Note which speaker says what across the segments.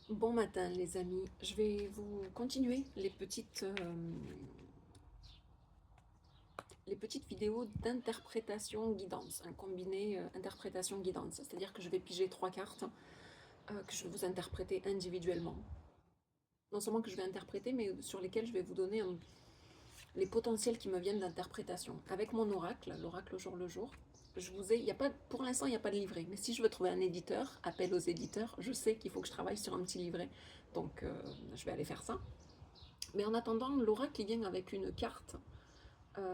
Speaker 1: Bon matin les amis, je vais vous continuer les petites vidéos d'interprétation guidance, un combiné interprétation guidance, c'est-à-dire que je vais piger trois cartes que je vais vous interpréter individuellement. Non seulement que je vais interpréter, mais sur lesquelles je vais vous donner les potentiels qui me viennent d'interprétation. Avec mon oracle, l'oracle au jour le jour, il y a pas, pour l'instant il n'y a pas de livret, mais si je veux trouver un éditeur, appel aux éditeurs, je sais qu'il faut que je travaille sur un petit livret, donc je vais aller faire ça. Mais en attendant, l'oracle il vient avec une carte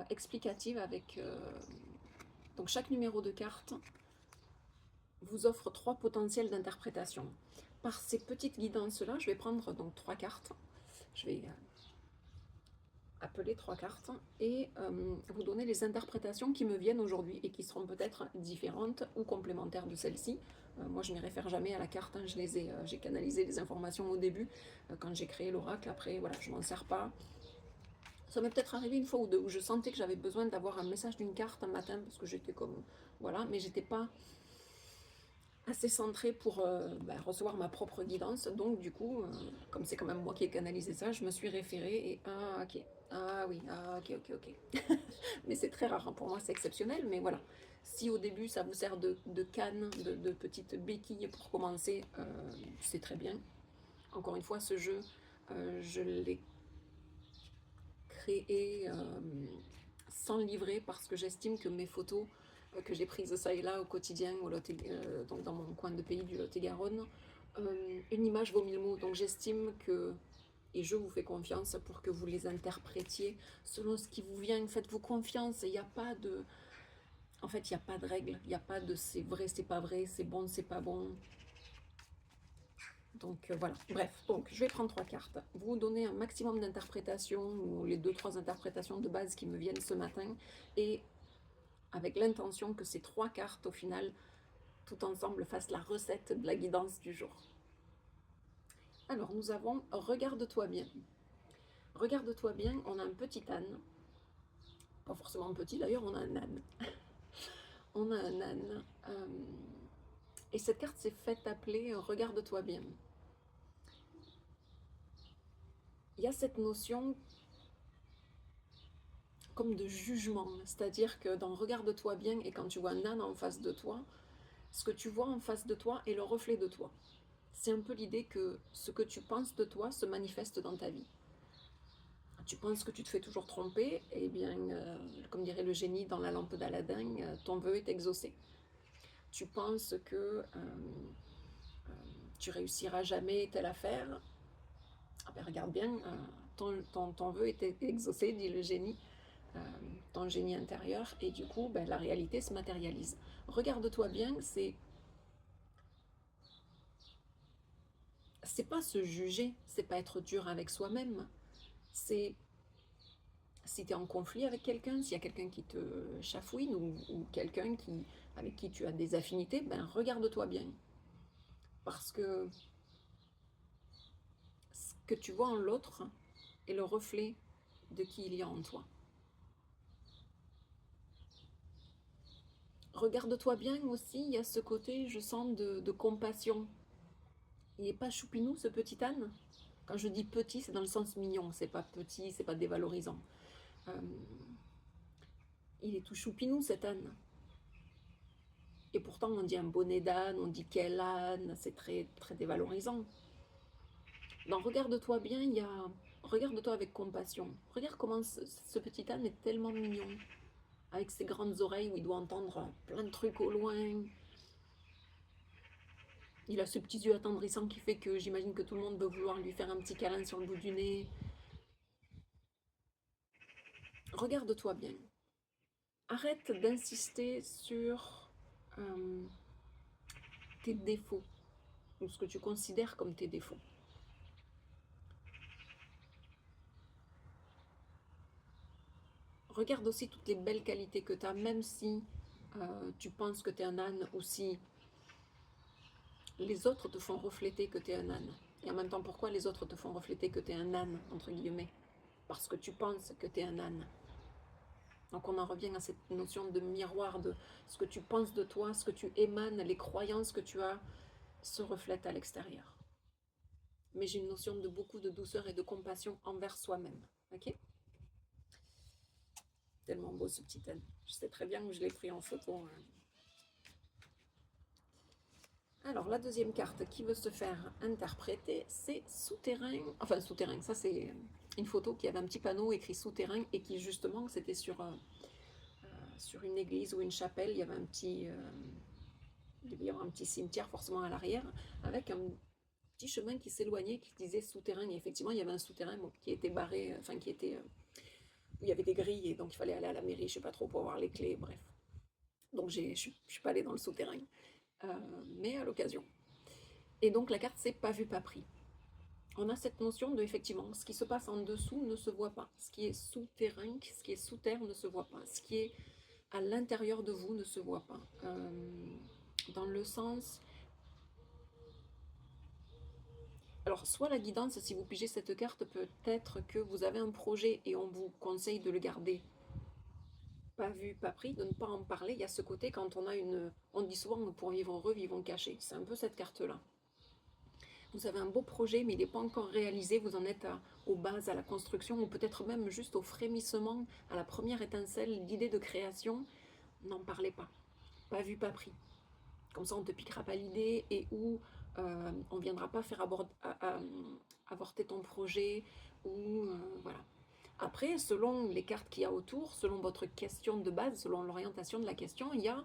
Speaker 1: explicative avec donc chaque numéro de carte vous offre trois potentiels d'interprétation. Par ces petites guidances là, je vais prendre donc trois cartes. Je vais appeler trois cartes et vous donner les interprétations qui me viennent aujourd'hui et qui seront peut-être différentes ou complémentaires de celles-ci. Moi, je ne m'y réfère jamais à la carte, hein. J'ai canalisé les informations au début quand j'ai créé l'oracle. Après, voilà, je m'en sers pas. Ça m'est peut-être arrivé une fois ou deux où je sentais que j'avais besoin d'avoir un message d'une carte un matin parce que j'étais comme voilà, mais j'étais pas assez centrée pour recevoir ma propre guidance. Donc du coup, comme c'est quand même moi qui ai canalisé ça, je me suis référée et ah ok, ah oui, ah ok ok ok. Mais c'est très rare, hein. Pour moi c'est exceptionnel, mais voilà. Si au début ça vous sert de canne, de petite béquille pour commencer, c'est très bien. Encore une fois, ce jeu, je l'ai créé sans livret parce que j'estime que mes photos que j'ai prises ça et là au quotidien donc dans mon coin de pays du Lot-et-Garonne, une image vaut mille mots. Donc j'estime que, et je vous fais confiance pour que vous les interprétiez selon ce qui vous vient. Faites-vous confiance. Il n'y a pas de, en fait, il n'y a pas de règle. Il n'y a pas de c'est vrai, c'est pas vrai, c'est bon, c'est pas bon. Donc voilà, bref, donc je vais prendre trois cartes, vous donner un maximum d'interprétations, ou les deux, trois interprétations de base qui me viennent ce matin, et avec l'intention que ces trois cartes, au final, tout ensemble, fassent la recette de la guidance du jour. Alors, nous avons Regarde-toi bien. Regarde-toi bien, on a un petit âne, pas forcément petit d'ailleurs, on a un âne. On a un âne, et cette carte s'est faite appeler Regarde-toi bien. Il y a cette notion comme de jugement, c'est-à-dire que dans Regarde-toi bien et quand tu vois un âne en face de toi, ce que tu vois en face de toi est le reflet de toi. C'est un peu l'idée que ce que tu penses de toi se manifeste dans ta vie. Tu penses que tu te fais toujours tromper, et bien, comme dirait le génie dans la lampe d'Aladin, ton vœu est exaucé. Tu penses que tu réussiras jamais telle affaire, ah ben regarde bien, ton vœu est exaucé, dit le génie, euh, ton génie intérieur, et du coup, ben, la réalité se matérialise. Regarde-toi bien, c'est pas se juger, c'est pas être dur avec soi-même, c'est si tu es en conflit avec quelqu'un, s'il y a quelqu'un qui te chafouine ou quelqu'un avec qui tu as des affinités, ben regarde-toi bien. Parce que ce que tu vois en l'autre est le reflet de qui il y a en toi. Regarde-toi bien aussi, il y a ce côté, je sens, de compassion. Il n'est pas choupinou ce petit âne. Quand je dis petit, c'est dans le sens mignon, c'est pas petit, c'est pas dévalorisant. Euh, il est tout choupinou cet âne. Et pourtant, on dit un bonnet d'âne, on dit quel âne, c'est très, très dévalorisant. Donc regarde-toi bien, il y a... Regarde-toi avec compassion. Regarde comment ce petit âne est tellement mignon. Avec ses grandes oreilles où il doit entendre plein de trucs au loin. Il a ce petit yeux attendrissant qui fait que j'imagine que tout le monde veut vouloir lui faire un petit câlin sur le bout du nez. Regarde-toi bien. Arrête d'insister sur euh, tes défauts ou ce que tu considères comme tes défauts. Regarde aussi toutes les belles qualités que tu as, même si tu penses que tu es un âne ou si les autres te font refléter que tu es un âne. Et en même temps, pourquoi les autres te font refléter que tu es un âne, entre guillemets? Parce que tu penses que tu es un âne. Donc on en revient à cette notion de miroir, de ce que tu penses de toi, ce que tu émanes, les croyances que tu as se reflètent à l'extérieur. mais j'ai une notion de beaucoup de douceur et de compassion envers soi-même. Ok? Tellement beau ce petit thème. Je sais très bien que je l'ai pris en photo. Alors, la deuxième carte qui veut se faire interpréter, c'est souterrain. Enfin, souterrain, ça c'est une photo qui avait un petit panneau écrit souterrain et qui justement, c'était sur une église ou une chapelle. Il y avait il devait y avoir un petit cimetière forcément à l'arrière avec un petit chemin qui s'éloignait qui disait souterrain. Et effectivement, il y avait un souterrain qui était barré, enfin qui était où il y avait des grilles et donc il fallait aller à la mairie, je sais pas trop, pour avoir les clés, bref. Donc je suis pas allée dans le souterrain, euh, mais à l'occasion. Et donc la carte c'est pas vu pas pris. On a cette notion de effectivement ce qui se passe en dessous ne se voit pas, ce qui est souterrain, ce qui est sous terre ne se voit pas, ce qui est à l'intérieur de vous ne se voit pas. Dans le sens, alors soit la guidance, si vous pigez cette carte, peut-être que vous avez un projet et on vous conseille de le garder pas vu, pas pris, de ne pas en parler. Il y a ce côté quand on a une... On dit souvent pour vivre heureux, vivons cachés. C'est un peu cette carte-là. Vous avez un beau projet, mais il n'est pas encore réalisé. Vous en êtes aux bases, à la construction, ou peut-être même juste au frémissement, à la première étincelle d'idée de création. N'en parlez pas. Pas vu, pas pris. Comme ça, on ne te piquera pas l'idée et où on ne viendra pas faire avorter ton projet. Ou voilà. Après, selon les cartes qu'il y a autour, selon votre question de base, selon l'orientation de la question, il y a...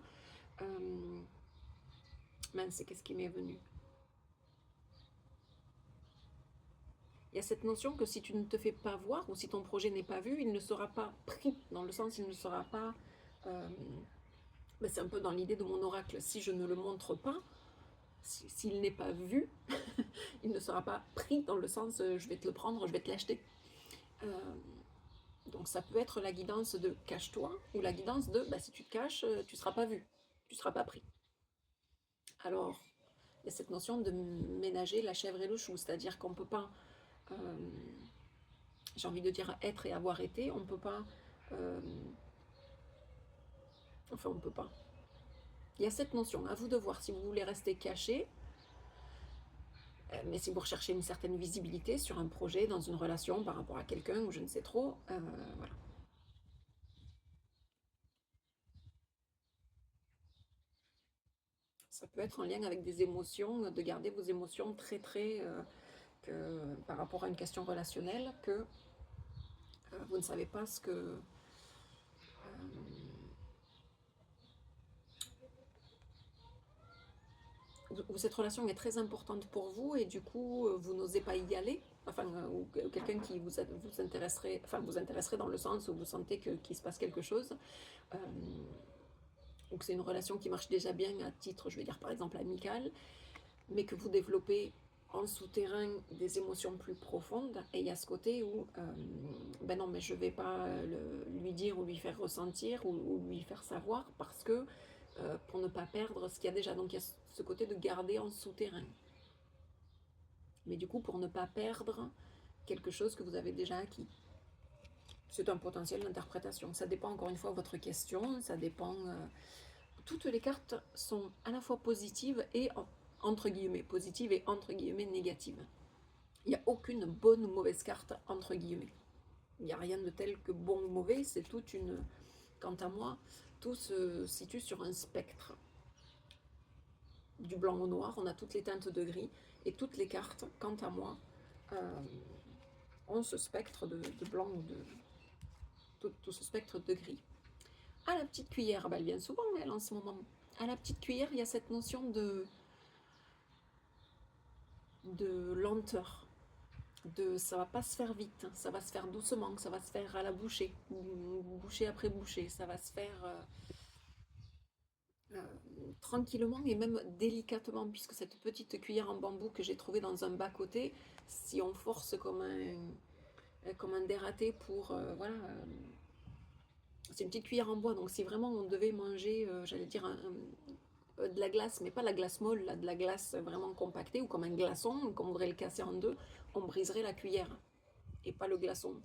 Speaker 1: mince, qu'est-ce qui m'est venu? Il y a cette notion que si tu ne te fais pas voir ou si ton projet n'est pas vu, il ne sera pas pris, dans le sens il ne sera pas... ben c'est un peu dans l'idée de mon oracle. Si je ne le montre pas, s'il n'est pas vu, il ne sera pas pris dans le sens je vais te le prendre, je vais te l'acheter. Donc ça peut être la guidance de cache-toi ou la guidance de bah, si tu te caches, tu ne seras pas vu, tu ne seras pas pris. Alors, il y a cette notion de ménager la chèvre et le chou, c'est-à-dire qu'on ne peut pas, euh, j'ai envie de dire être et avoir été, on ne peut pas, euh, enfin on ne peut pas. Il y a cette notion, à vous de voir si vous voulez rester caché, mais si vous recherchez une certaine visibilité sur un projet, dans une relation, par rapport à quelqu'un ou je ne sais trop, voilà. Ça peut être en lien avec des émotions, de garder vos émotions très très, par rapport à une question relationnelle, que vous ne savez pas ce que... cette relation est très importante pour vous et du coup vous n'osez pas y aller, enfin ou quelqu'un qui vous intéresserait, enfin vous intéresserait dans le sens où vous sentez qu'il se passe quelque chose, euh, ou que c'est une relation qui marche déjà bien à titre, je vais dire par exemple amical, mais que vous développez en souterrain des émotions plus profondes, et il y a ce côté où ben non mais je vais pas lui dire ou lui faire ressentir ou lui faire savoir parce que pour ne pas perdre ce qu'il y a déjà. Donc il y a ce côté de garder en souterrain. Mais du coup, pour ne pas perdre quelque chose que vous avez déjà acquis. C'est un potentiel d'interprétation. Ça dépend encore une fois de votre question, ça dépend... toutes les cartes sont à la fois positives et entre guillemets positives et entre guillemets négatives. Il n'y a aucune bonne ou mauvaise carte entre guillemets. Il n'y a rien de tel que bon ou mauvais, c'est toute une... Quant à moi, tout se situe sur un spectre. Du blanc au noir, on a toutes les teintes de gris, et toutes les cartes, quant à moi, ont ce spectre de blanc ou de... tout ce spectre de gris. À la petite cuillère, bah, elle vient souvent, elle, en ce moment. À la petite cuillère, il y a cette notion de lenteur. Ça va pas se faire vite, ça va se faire doucement, ça va se faire à la bouchée, bouchée après bouchée, ça va se faire tranquillement et même délicatement, puisque cette petite cuillère en bambou que j'ai trouvée dans un bas-côté, si on force comme un dératé pour... voilà, c'est une petite cuillère en bois, donc si vraiment on devait manger, j'allais dire, de la glace, mais pas la glace molle, là, de la glace vraiment compactée, ou comme un glaçon, qu'on voudrait le casser en deux, on briserait la cuillère, et pas le glaçon.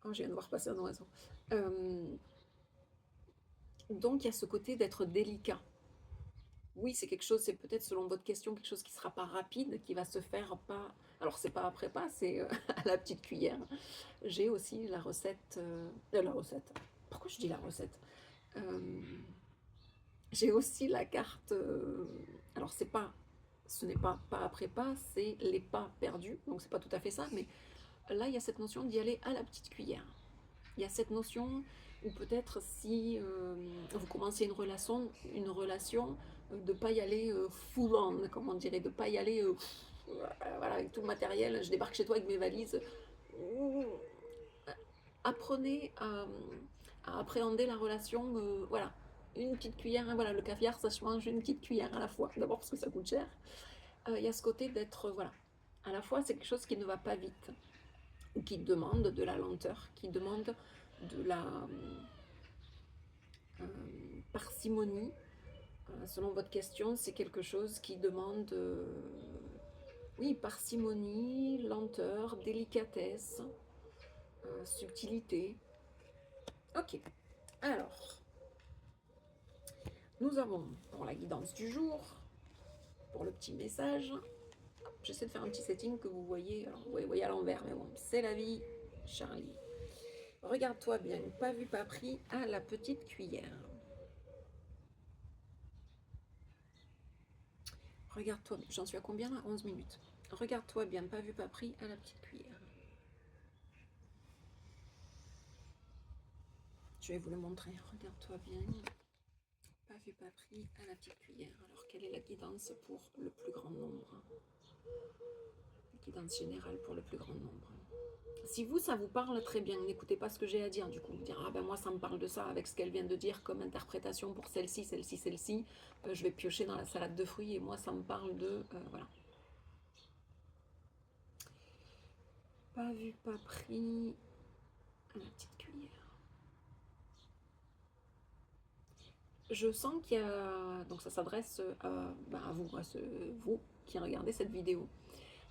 Speaker 1: Oh, je viens de voir passer un oiseau. Donc il y a ce côté d'être délicat. Oui, c'est quelque chose, c'est peut-être selon votre question, quelque chose qui sera pas rapide, qui va se faire pas alors c'est pas après pas, c'est, à la petite cuillère. J'ai aussi la recette, pourquoi je dis la recette? Hem, j'ai aussi la carte, alors ce n'est pas après pas, c'est les pas perdus, donc c'est pas tout à fait ça, mais là, il y a cette notion d'y aller à la petite cuillère. Il y a cette notion où peut-être si vous commencez une relation de ne pas y aller full on, comme on dirait, de ne pas y aller voilà, avec tout le matériel, je débarque chez toi avec mes valises. Apprenez à appréhender la relation, voilà, une petite cuillère, hein, voilà, le caviar, ça se mange une petite cuillère à la fois, d'abord parce que ça coûte cher. Il y a ce côté d'être, voilà, à la fois c'est quelque chose qui ne va pas vite, ou qui demande de la lenteur, qui demande de la parcimonie. Selon votre question, c'est quelque chose qui demande, oui, parcimonie, lenteur, délicatesse, subtilité. Ok, alors, nous avons pour la guidance du jour, pour le petit message, j'essaie de faire un petit setting que vous voyez, alors vous voyez à l'envers, mais bon, c'est la vie, Charlie. Regarde-toi bien, pas vu, pas pris, à la petite cuillère. Regarde-toi, j'en suis à combien là? 11 minutes. Regarde-toi bien, pas vu, pas pris, à la petite cuillère. Je vais vous le montrer. Regarde-toi bien, pas vu, pas pris, à la petite cuillère. Alors, quelle est la guidance pour le plus grand nombre? La guidance générale pour le plus grand nombre. Si vous, ça vous parle très bien, n'écoutez pas ce que j'ai à dire, du coup, vous dire, ah ben moi, ça me parle de ça, avec ce qu'elle vient de dire comme interprétation pour celle-ci, celle-ci, celle-ci, je vais piocher dans la salade de fruits, et moi, ça me parle de, voilà. Pas vu, pas pris, à la petite cuillère. Je sens qu'il y a, donc ça s'adresse à vous, vous qui regardez cette vidéo,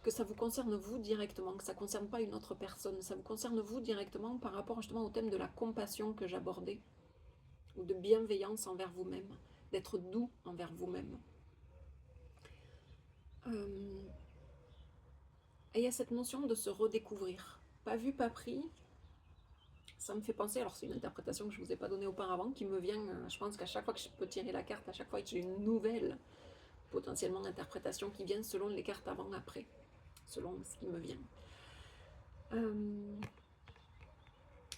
Speaker 1: que ça vous concerne vous directement, que ça ne concerne pas une autre personne, ça vous concerne vous directement par rapport justement au thème de la compassion que j'abordais, ou de bienveillance envers vous-même, d'être doux envers vous-même. Et il y a cette notion de se redécouvrir. Pas vu, pas pris, ça me fait penser, alors c'est une interprétation que je ne vous ai pas donnée auparavant, qui me vient, je pense qu'à chaque fois que je peux tirer la carte, à chaque fois que j'ai une nouvelle potentiellement interprétation qui vient selon les cartes avant-après, selon ce qui me vient.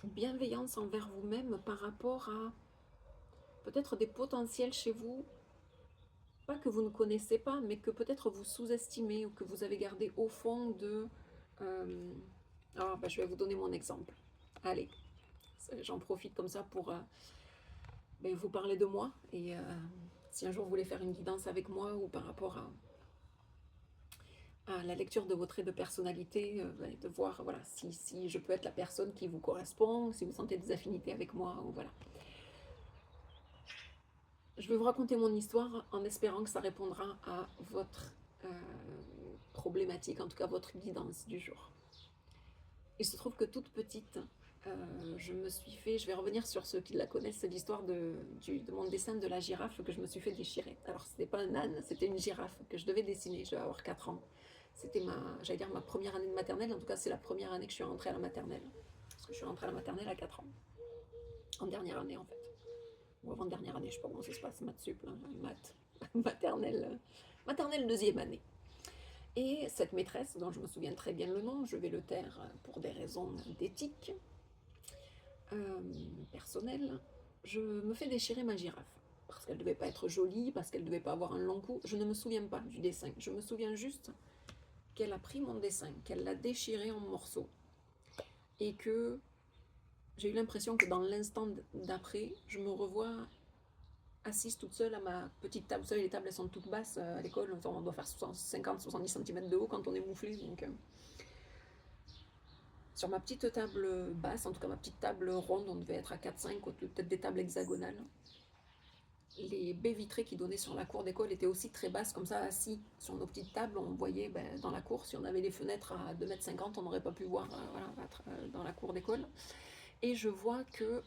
Speaker 1: Bienveillance envers vous-même par rapport à peut-être des potentiels chez vous, pas que vous ne connaissez pas, mais que peut-être vous sous-estimez ou que vous avez gardé au fond de... je vais vous donner mon exemple. Allez, j'en profite comme ça pour vous parler de moi. Et si un jour vous voulez faire une guidance avec moi ou par rapport à la lecture de vos traits de personnalité, de voir voilà, si je peux être la personne qui vous correspond, si vous sentez des affinités avec moi, ou voilà. Je vais vous raconter mon histoire en espérant que ça répondra à votre problématique, en tout cas votre guidance du jour. Il se trouve que toute petite, je me suis fait, je vais revenir sur ceux qui la connaissent, c'est l'histoire de mon dessin de la girafe que je me suis fait déchirer. Alors c'était pas un âne, c'était une girafe que je devais dessiner, je devais avoir 4 ans. C'était ma première année de maternelle, en tout cas c'est la première année que je suis rentrée à la maternelle. Parce que je suis rentrée à la maternelle à 4 ans. En dernière année en fait. Ou avant dernière année, je sais pas comment ça se passe, maths sup, maths, maternelle deuxième année. Et cette maîtresse, dont je me souviens très bien le nom, je vais le taire pour des raisons d'éthique personnelle, je me fais déchirer ma girafe. Parce qu'elle ne devait pas être jolie, parce qu'elle ne devait pas avoir un long cou. Je ne me souviens pas du dessin. Je me souviens juste qu'elle a pris mon dessin, qu'elle l'a déchiré en morceaux. Et que j'ai eu l'impression que dans l'instant d'après, je me revois assise toute seule à ma petite table. Vous savez, les tables, elles sont toutes basses à l'école. On doit faire 50-70 cm de haut quand on est mouflé. Donc, sur ma petite table basse, en tout cas ma petite table ronde, on devait être à 4-5, peut-être des tables hexagonales. Les baies vitrées qui donnaient sur la cour d'école étaient aussi très basses, comme ça, assis sur nos petites tables, on voyait dans la cour, si on avait les fenêtres à 2,50 m, on n'aurait pas pu voir dans la cour d'école. Et je vois que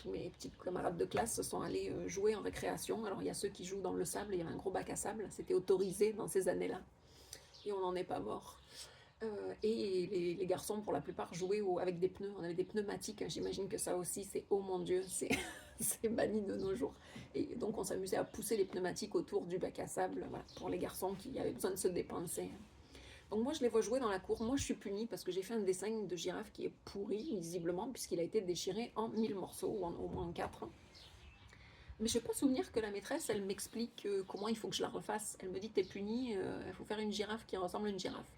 Speaker 1: tous mes petits camarades de classe se sont allés jouer en récréation. Alors il y a ceux qui jouent dans le sable, il y avait un gros bac à sable, c'était autorisé dans ces années-là. Et on n'en est pas mort. Et les garçons, pour la plupart, jouaient avec des pneus. On avait des pneumatiques. J'imagine que ça aussi, c'est oh mon Dieu, c'est c'est banni de nos jours. Et donc, on s'amusait à pousser les pneumatiques autour du bac à sable, voilà, pour les garçons qui avaient besoin de se dépenser. Donc, moi, je les vois jouer dans la cour. Moi, je suis punie parce que j'ai fait un dessin de girafe qui est pourri, visiblement, puisqu'il a été déchiré en 1000 morceaux, ou au moins en 4. Mais je n'ai pas souvenir que la maîtresse, elle m'explique comment il faut que je la refasse. Elle me dit, t'es punie, il faut faire une girafe qui ressemble à une girafe.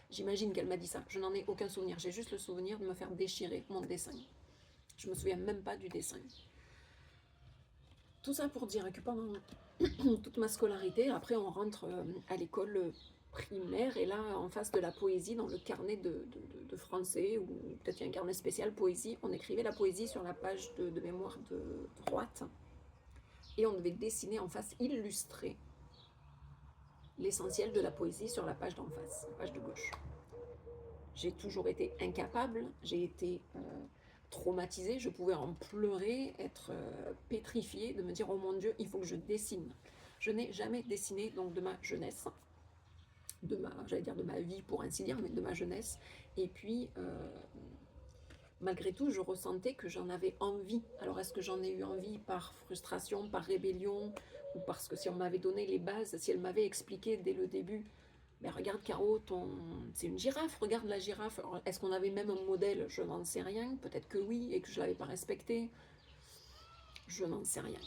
Speaker 1: J'imagine qu'elle m'a dit ça. Je n'en ai aucun souvenir. J'ai juste le souvenir de me faire déchirer mon dessin. Je me souviens même pas du dessin. Tout ça pour dire que pendant toute ma scolarité, après on rentre à l'école primaire, et là, en face de la poésie, dans le carnet de français, ou peut-être il y a un carnet spécial poésie, on écrivait la poésie sur la page de mémoire de droite, et on devait dessiner en face, illustrer l'essentiel de la poésie sur la page d'en face, la page de gauche. J'ai toujours été incapable, j'ai été traumatisée, je pouvais en pleurer, être pétrifiée, de me dire oh mon Dieu, il faut que je dessine. Je n'ai jamais dessiné donc de ma jeunesse, j'allais dire de ma vie pour ainsi dire, mais de ma jeunesse. Et puis malgré tout, je ressentais que j'en avais envie. Alors est-ce que j'en ai eu envie par frustration, par rébellion, ou parce que si on m'avait donné les bases, si elle m'avait expliqué dès le début, mais regarde Caro, c'est une girafe, regarde la girafe. Est-ce qu'on avait même un modèle? Je n'en sais rien, peut-être que oui, et que je ne l'avais pas respecté. Je n'en sais rien.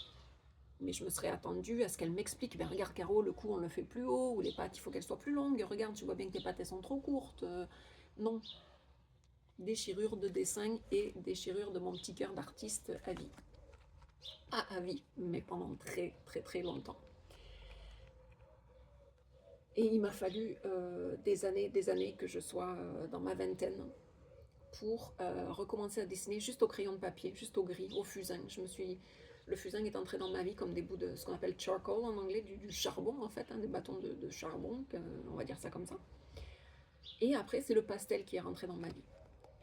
Speaker 1: Mais je me serais attendue à ce qu'elle m'explique. Ben regarde Caro, le cou on le fait plus haut, ou les pattes il faut qu'elles soient plus longues. Regarde, tu vois bien que tes pattes elles sont trop courtes. Non. Déchirure de dessin et déchirure de mon petit cœur d'artiste à vie. Ah, à vie, mais pendant très très très longtemps. Et il m'a fallu des années que je sois dans ma vingtaine pour recommencer à dessiner juste au crayon de papier, juste au gris, au fusain. Le fusain est entré dans ma vie comme des bouts de ce qu'on appelle charcoal en anglais, du charbon en fait, hein, des bâtons de charbon, on va dire ça comme ça. Et après, c'est le pastel qui est rentré dans ma vie.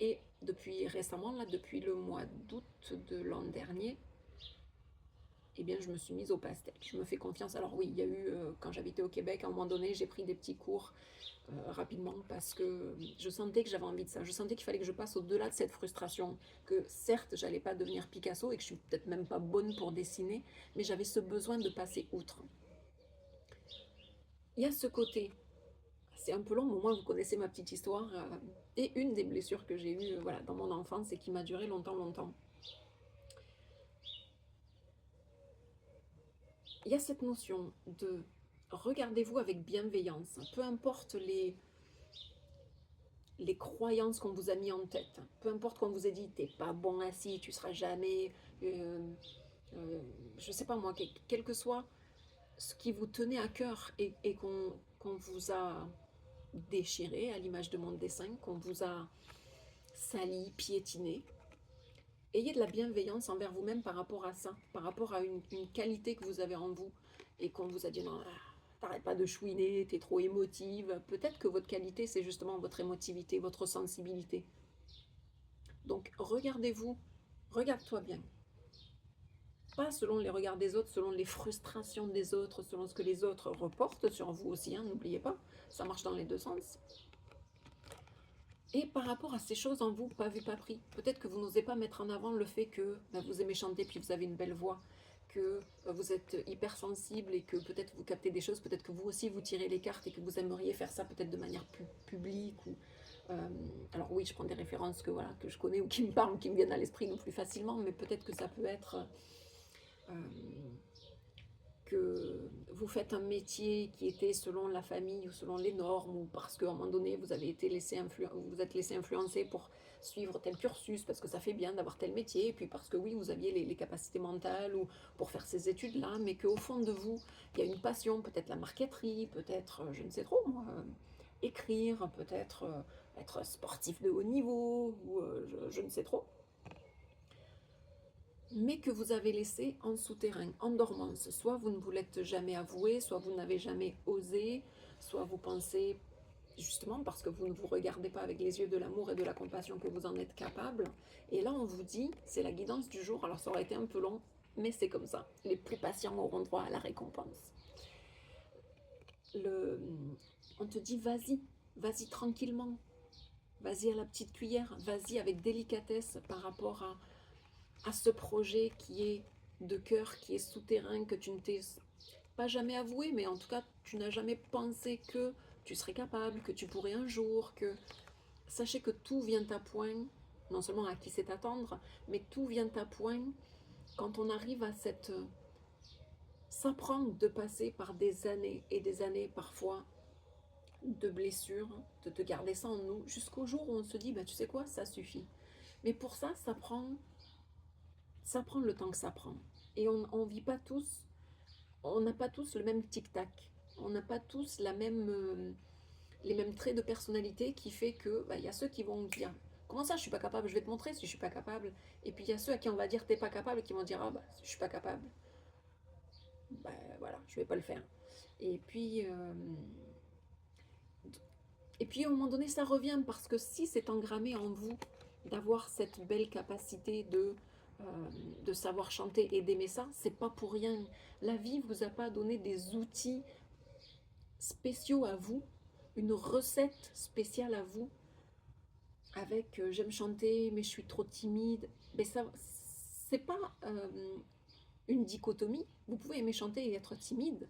Speaker 1: Et depuis récemment, là, depuis le mois d'août de l'an dernier, eh bien, je me suis mise au pastel. Je me fais confiance. Alors oui, il y a eu, quand j'habitais au Québec, à un moment donné, j'ai pris des petits cours rapidement parce que je sentais que j'avais envie de ça. Je sentais qu'il fallait que je passe au-delà de cette frustration, que certes, j'allais pas devenir Picasso et que je suis peut-être même pas bonne pour dessiner, mais j'avais ce besoin de passer outre. Il y a ce côté, c'est un peu long, mais au moins vous connaissez ma petite histoire, et une des blessures que j'ai eues voilà, dans mon enfance et qui m'a duré longtemps, longtemps. Il y a cette notion de regardez-vous avec bienveillance, peu importe les croyances qu'on vous a mis en tête, peu importe qu'on vous a dit t'es pas bon assis, tu seras jamais, je sais pas moi, quel que soit ce qui vous tenait à cœur et qu'on vous a déchiré à l'image de mon dessin, qu'on vous a sali, piétiné, ayez de la bienveillance envers vous-même par rapport à ça, par rapport à une qualité que vous avez en vous et qu'on vous a dit non, t'arrêtes pas de chouiner, t'es trop émotive. Peut-être que votre qualité, c'est justement votre émotivité, votre sensibilité. Donc regardez-vous, regarde-toi bien. Pas selon les regards des autres, selon les frustrations des autres, selon ce que les autres reportent sur vous aussi, hein, n'oubliez pas, ça marche dans les deux sens. Et par rapport à ces choses en vous, pas vu, pas pris, peut-être que vous n'osez pas mettre en avant le fait que vous aimez chanter puis vous avez une belle voix, que vous êtes hypersensible et que peut-être vous captez des choses, peut-être que vous aussi vous tirez les cartes et que vous aimeriez faire ça peut-être de manière plus publique. Alors oui, je prends des références que je connais ou qui me parlent ou qui me viennent à l'esprit le plus facilement, mais peut-être que ça peut être que vous faites un métier qui était selon la famille ou selon les normes, ou parce qu'à un moment donné vous avez été vous êtes laissé influencer pour suivre tel cursus parce que ça fait bien d'avoir tel métier, et puis parce que oui vous aviez les capacités mentales ou pour faire ces études là, mais qu'au fond de vous il y a une passion, peut-être la marqueterie, peut-être je ne sais trop moi, écrire, peut-être être sportif de haut niveau, ou je ne sais trop, mais que vous avez laissé en souterrain, en dormance. Soit vous ne vous l'êtes jamais avoué, soit vous n'avez jamais osé, soit vous pensez justement parce que vous ne vous regardez pas avec les yeux de l'amour et de la compassion que vous en êtes capable. Et là, on vous dit, c'est la guidance du jour. Alors, ça aurait été un peu long, mais c'est comme ça. Les plus patients auront droit à la récompense. Le, on te dit, vas-y tranquillement, vas-y à la petite cuillère, vas-y avec délicatesse par rapport à ce projet qui est de cœur, qui est souterrain, que tu ne t'es pas jamais avoué, mais en tout cas, tu n'as jamais pensé que tu serais capable, que tu pourrais un jour, que... Sachez que tout vient à point, non seulement à qui c'est attendre, mais tout vient à point quand on arrive à cette... Ça prend de passer par des années et des années parfois de blessures, de garder ça en nous, jusqu'au jour où on se dit, bah, tu sais quoi, ça suffit. Mais pour ça, ça prend le temps que ça prend. Et on vit pas tous, on n'a pas tous le même tic-tac. On n'a pas tous les mêmes traits de personnalité qui fait que, bah, y a ceux qui vont dire, comment ça, je suis pas capable, je vais te montrer si je suis pas capable. Et puis il y a ceux à qui on va dire, t'es pas capable, qui vont dire, ah bah, je suis pas capable. Bah voilà, je vais pas le faire. Et puis, euh, et puis à un moment donné, ça revient parce que si c'est engrammé en vous d'avoir cette belle capacité de savoir chanter et d'aimer ça, c'est pas pour rien. La vie vous a pas donné des outils spéciaux à vous, une recette spéciale à vous, avec j'aime chanter mais je suis trop timide. Mais ça, c'est pas une dichotomie. Vous pouvez aimer chanter et être timide.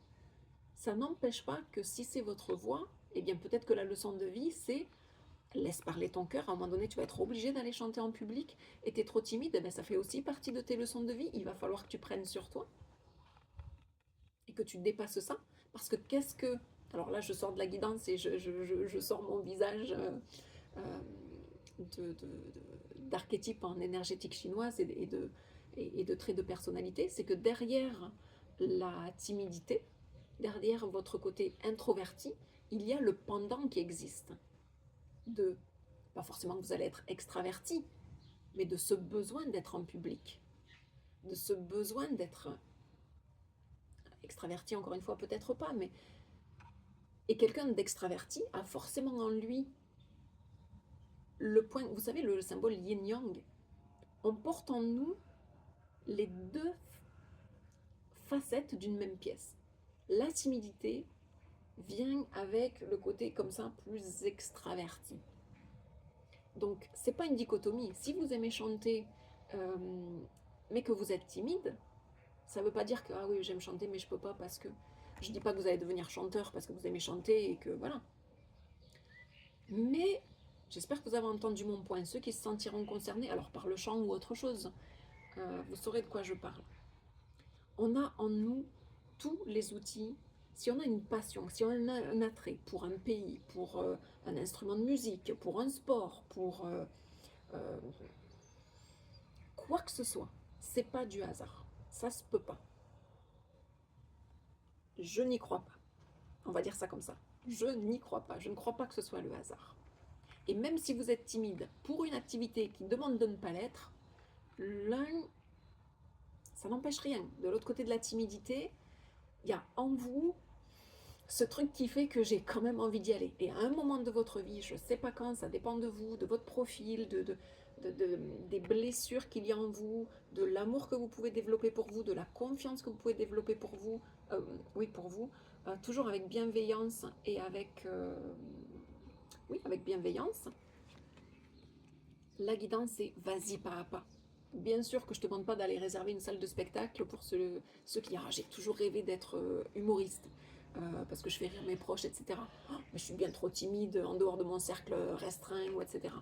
Speaker 1: Ça n'empêche pas que si c'est votre voix, eh bien peut-être que la leçon de vie, c'est laisse parler ton cœur. À un moment donné, tu vas être obligé d'aller chanter en public et tu es trop timide. Eh bien, ça fait aussi partie de tes leçons de vie. Il va falloir que tu prennes sur toi et que tu dépasses ça. Parce que qu'est-ce que... Alors là, je sors de la guidance et je sors mon visage d'archétype en énergétique chinoise et de traits de personnalité. C'est que derrière la timidité, derrière votre côté introverti, il y a le pendant qui existe. De, pas forcément que vous allez être extraverti, mais de ce besoin d'être en public, de ce besoin d'être extraverti, encore une fois, peut-être pas, mais... Et quelqu'un d'extraverti a forcément en lui le point... Vous savez, le symbole yin-yang, on porte en nous les deux facettes d'une même pièce. La timidité vient avec le côté comme ça plus extraverti. Donc c'est pas une dichotomie. Si vous aimez chanter mais que vous êtes timide, ça veut pas dire que ah oui j'aime chanter mais je peux pas parce que je dis pas que vous allez devenir chanteur parce que vous aimez chanter et que voilà. Mais j'espère que vous avez entendu mon point. Ceux qui se sentiront concernés, alors par le chant ou autre chose, vous saurez de quoi je parle. On a en nous tous les outils. Si on a une passion, si on a un attrait pour un pays, pour un instrument de musique, pour un sport, pour euh, quoi que ce soit, c'est pas du hasard. Ça se peut pas. Je n'y crois pas. On va dire ça comme ça. Je n'y crois pas. Je ne crois pas que ce soit le hasard. Et même si vous êtes timide pour une activité qui demande de ne pas l'être, l'un, ça n'empêche rien. De l'autre côté de la timidité, il y a en vous ce truc qui fait que j'ai quand même envie d'y aller. Et à un moment de votre vie, je ne sais pas quand, ça dépend de vous, de votre profil, des blessures qu'il y a en vous, de l'amour que vous pouvez développer pour vous, de la confiance que vous pouvez développer pour vous, toujours avec bienveillance et avec, avec bienveillance. La guidance, c'est vas-y pas à pas. Bien sûr que je ne te demande pas d'aller réserver une salle de spectacle pour ceux qui... Ah, j'ai toujours rêvé d'être humoriste. Parce que je fais rire mes proches, etc. Oh, mais je suis bien trop timide en dehors de mon cercle restreint, etc.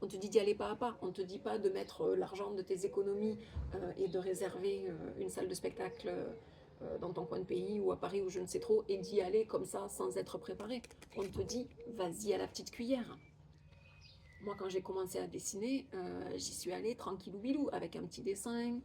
Speaker 1: On te dit d'y aller pas à pas. On ne te dit pas de mettre l'argent de tes économies et de réserver une salle de spectacle dans ton coin de pays ou à Paris ou je ne sais trop et d'y aller comme ça sans être préparé. On te dit vas-y à la petite cuillère. Moi, quand j'ai commencé à dessiner, j'y suis allée tranquillou bilou, avec un petit dessin,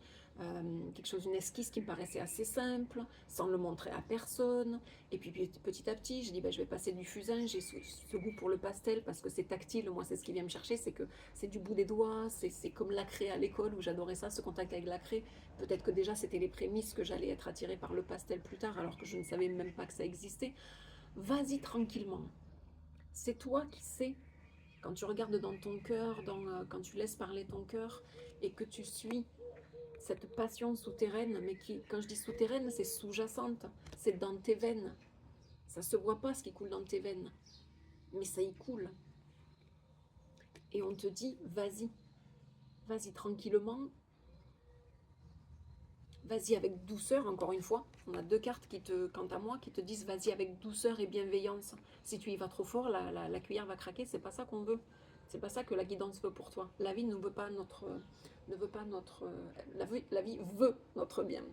Speaker 1: quelque chose, une esquisse qui me paraissait assez simple, sans le montrer à personne. Et puis petit à petit, je dis, je vais passer du fusain, j'ai ce goût pour le pastel, parce que c'est tactile, moi c'est ce qui vient me chercher, c'est que c'est du bout des doigts, c'est comme la craie à l'école, où j'adorais ça, ce contact avec la craie. Peut-être que déjà c'était les prémices que j'allais être attirée par le pastel plus tard, alors que je ne savais même pas que ça existait. Vas-y tranquillement. C'est toi qui sais. Quand tu regardes dans ton cœur, quand tu laisses parler ton cœur et que tu suis cette passion souterraine, mais qui, quand je dis souterraine, c'est sous-jacente, c'est dans tes veines. Ça se voit pas ce qui coule dans tes veines, mais ça y coule. Et on te dit, vas-y, vas-y tranquillement, vas-y avec douceur, encore une fois. On a deux cartes quant à moi, qui te disent vas-y avec douceur et bienveillance. Si tu y vas trop fort, la cuillère va craquer, c'est pas ça qu'on veut. C'est pas ça que la guidance veut pour toi. La vie ne veut pas notre, la vie veut notre bien.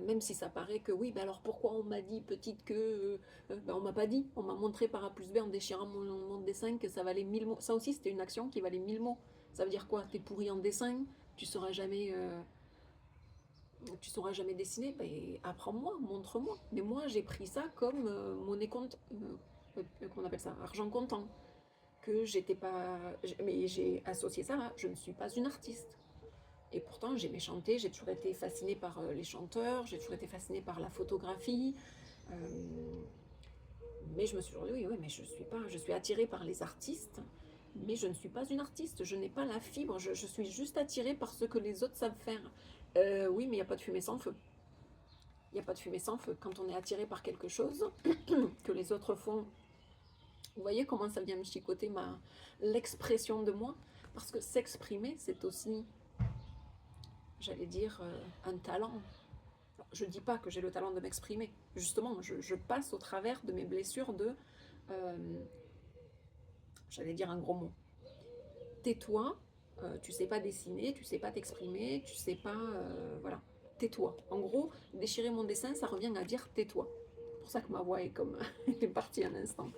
Speaker 1: Même si ça paraît que oui, ben alors pourquoi on m'a dit petite que... ben on m'a pas dit, on m'a montré par A plus B en déchirant mon dessin que ça valait 1000 mots. Ça aussi c'était une action qui valait 1000 mots. Ça veut dire quoi? T'es pourri en dessin, tu sauras jamais dessiner, ben apprends-moi, montre-moi. Mais moi j'ai pris ça comme monnaie compte, qu'on appelle ça, argent comptant. Que j'étais pas... Mais j'ai associé ça à je ne suis pas une artiste. Et pourtant, j'aimais chanter, j'ai toujours été fascinée par les chanteurs, j'ai toujours été fascinée par la photographie. Euh, mais je me suis toujours dit, oui, oui, mais je suis attirée par les artistes, mais je ne suis pas une artiste, je n'ai pas la fibre, je suis juste attirée par ce que les autres savent faire. Oui, mais il n'y a pas de fumée sans feu. Il n'y a pas de fumée sans feu. Quand on est attiré par quelque chose que les autres font, vous voyez comment ça vient me chicoter l'expression de moi? Parce que s'exprimer, c'est aussi, j'allais dire, un talent. Je ne dis pas que j'ai le talent de m'exprimer. Justement, je passe au travers de mes blessures euh, j'allais dire un gros mot. Tais-toi, tu sais pas dessiner, tu sais pas t'exprimer, tu sais pas... voilà, tais-toi. En gros, déchirer mon dessin, ça revient à dire tais-toi. C'est pour ça que ma voix est comme... elle est partie un instant.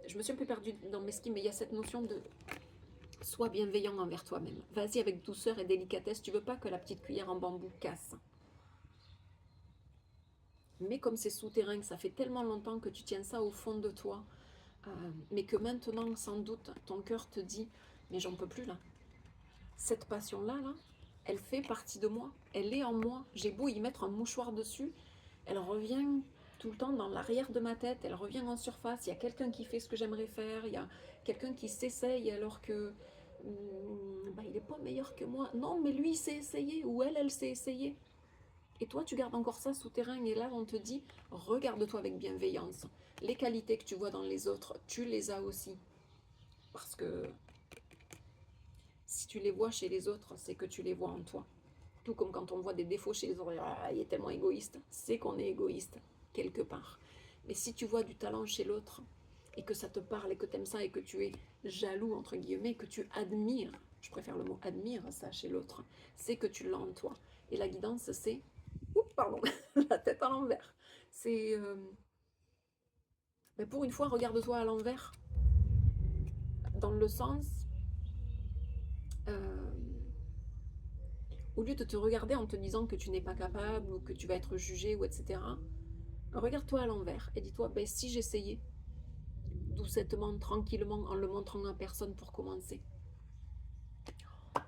Speaker 1: Je me suis un peu perdue dans mes skis, mais il y a cette notion de... Sois bienveillant envers toi-même. Vas-y avec douceur et délicatesse. Tu veux pas que la petite cuillère en bambou casse. Mais comme c'est souterrain, que ça fait tellement longtemps que tu tiens ça au fond de toi, mais que maintenant, sans doute, ton cœur te dit, mais j'en peux plus là. Cette passion-là, là, elle fait partie de moi, elle est en moi. J'ai beau y mettre un mouchoir dessus, elle revient tout le temps dans l'arrière de ma tête, elle revient en surface. Il y a quelqu'un qui fait ce que j'aimerais faire, il y a quelqu'un qui s'essaye alors que bah, il n'est pas meilleur que moi. Non, mais lui, il s'est essayé, ou elle s'est essayée. Et toi, tu gardes encore ça souterrain, et là, on te dit, regarde-toi avec bienveillance. Les qualités que tu vois dans les autres, tu les as aussi. Parce que si tu les vois chez les autres, c'est que tu les vois en toi. Tout comme quand on voit des défauts chez les autres, ah, il est tellement égoïste, c'est qu'on est égoïste, quelque part. Mais si tu vois du talent chez l'autre, et que ça te parle, et que tu aimes ça, et que tu es jaloux, entre guillemets, que tu admires, je préfère le mot admire ça chez l'autre, c'est que tu l'as en toi. Et la guidance, c'est... Oups, pardon, la tête à l'envers. C'est... mais pour une fois, regarde-toi à l'envers, dans le sens... euh, au lieu de te regarder en te disant que tu n'es pas capable ou que tu vas être jugé ou etc., regarde-toi à l'envers et dis-toi, ben, si j'essayais, doucettement, tranquillement, en le montrant à personne pour commencer.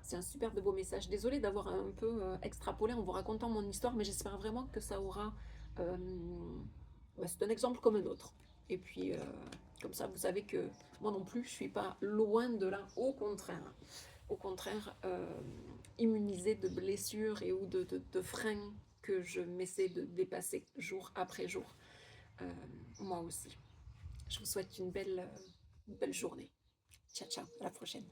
Speaker 1: C'est un super de beau message. Désolée d'avoir un peu extrapolé en vous racontant mon histoire, mais j'espère vraiment que ça aura... Euh, ben, c'est un exemple comme un autre. Et puis, comme ça, vous savez que moi non plus, je ne suis pas loin de là. Au contraire, immunisée de blessures et ou de freins que je m'essaie de dépasser jour après jour. Moi aussi. Je vous souhaite une belle journée. Ciao, ciao, à la prochaine.